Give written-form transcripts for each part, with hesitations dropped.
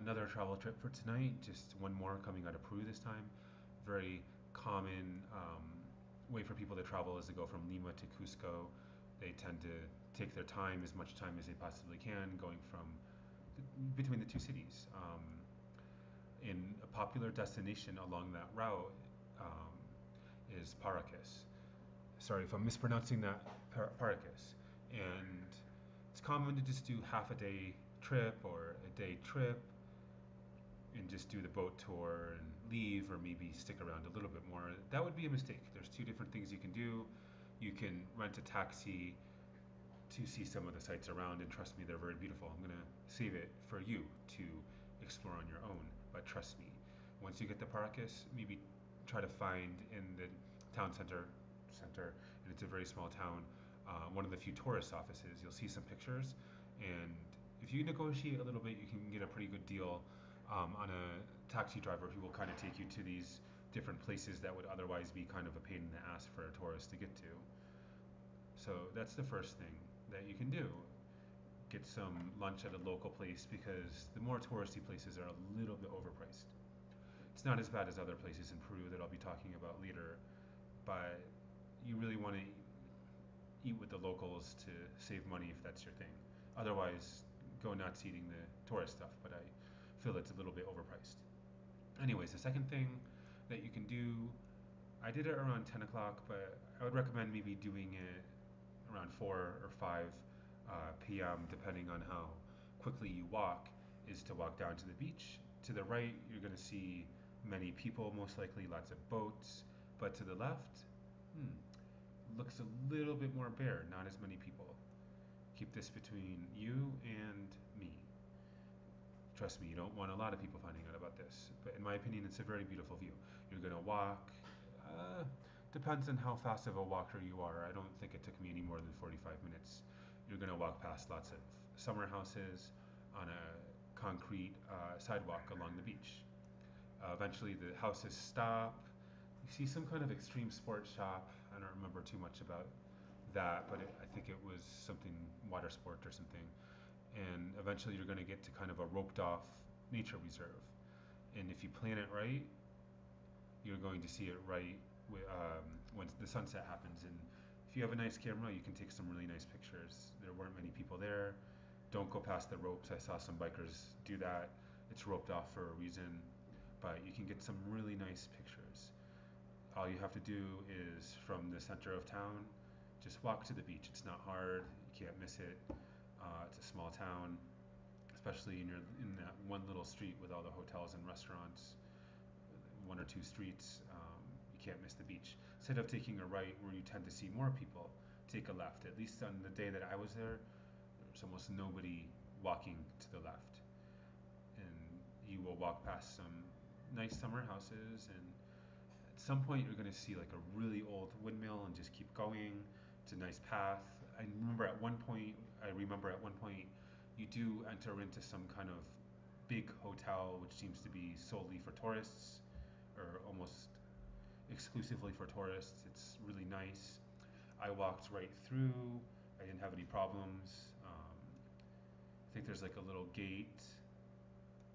another travel trip for tonight, just one more coming out of Peru this time. Very common way for people to travel is to go from Lima to Cusco. They tend to take their time, as much time as they possibly can, going from between the two cities. In a popular destination along that route um, is Paracas. Sorry if I'm mispronouncing that, Paracas. And it's common to just do half a day trip or a day trip and just do the boat tour and leave, or maybe stick around a little bit more. That would be a mistake. There's two different things you can do. You can rent a taxi to see some of the sights around, and trust me, they're very beautiful. I'm gonna save it for you to explore on your own, but trust me, once you get to Paracas, maybe try to find in the town center, and it's a very small town, one of the few tourist offices. You'll see some pictures, and if you negotiate a little bit, you can get a pretty good deal on a taxi driver who will kind of take you to these different places that would otherwise be kind of a pain in the ass for a tourist to get to. So that's the first thing that you can do. Get some lunch at a local place, because the more touristy places are a little bit overpriced. It's not as bad as other places in Peru that I'll be talking about later, but you really want to eat with the locals to save money if that's your thing. Otherwise, go nuts eating the tourist stuff, but I feel it's a little bit overpriced. Anyways, the second thing that you can do, I did it around 10 o'clock, but I would recommend maybe doing it around 4 or 5 p.m., depending on how quickly you walk, is to walk down to the beach. To the right, you're going to see many people, most likely lots of boats, but to the left, looks a little bit more bare, not as many people. Keep this between you and me. Trust me, you don't want a lot of people finding out about this. But in my opinion, it's a very beautiful view. You're gonna walk. Uh, Depends on how fast of a walker you are. I don't think it took me any more than 45 minutes. You're gonna walk past lots of summer houses on a concrete sidewalk along the beach. Eventually, the houses stop. You see some kind of extreme sports shop. I don't remember too much about that, but I think it was something water sport or something. And eventually, you're going to get to kind of a roped off nature reserve. And if you plan it right, you're going to see it right when the sunset happens. And if you have a nice camera, you can take some really nice pictures. There weren't many people there. Don't go past the ropes. I saw some bikers do that. It's roped off for a reason, but you can get some really nice pictures. All you have to do is, from the center of town, just walk to the beach. It's not hard. You can't miss it. It's a small town, especially in that one little street with all the hotels and restaurants. One or two streets, you can't miss the beach. Instead of taking a right where you tend to see more people, take a left. At least on the day that I was there was almost nobody walking to the left. And you will walk past some nice summer houses, and at some point you're going to see like a really old windmill and just keep going. It's a nice path. I remember at one point you do enter into some kind of big hotel which seems to be solely for tourists, or almost exclusively for tourists. It's really nice. I walked right through. I didn't have any problems. I think there's like a little gate,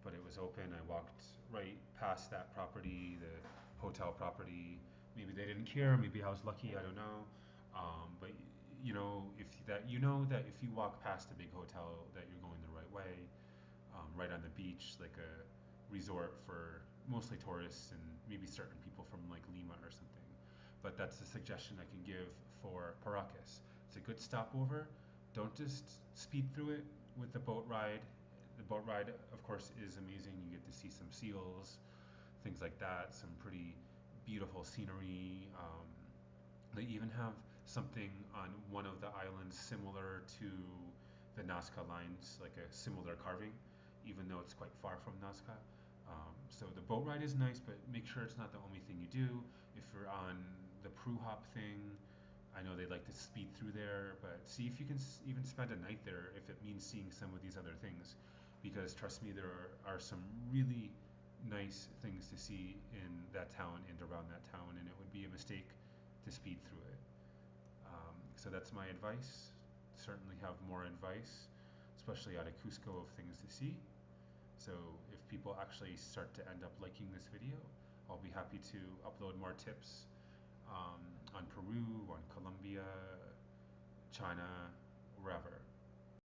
but it was open. I walked right past that property, the hotel property. Maybe they didn't care. Maybe I was lucky. I don't know. But you know that if you walk past a big hotel, that you're going the right way. Right on the beach, like a resort for mostly tourists and maybe certain people from like Lima or something. But that's a suggestion I can give for Paracas. It's a good stopover. Don't just speed through it with the boat ride. The boat ride, of course, is amazing. You get to see some seals, things like that, some pretty beautiful scenery. They even have something on one of the islands similar to the Nazca lines, like a similar carving, even though it's quite far from Nazca. So the boat ride is nice, but make sure it's not the only thing you do. If you're on the Pru Hop thing, I know they like to speed through there, but see if you can even spend a night there if it means seeing some of these other things. Because trust me, there are some really nice things to see in that town and around that town, and it would be a mistake to speed through it. So that's my advice. Certainly have more advice, especially out of Cusco, of things to see. So if people actually start to end up liking this video, I'll be happy to upload more tips on Peru, on Colombia, China, wherever.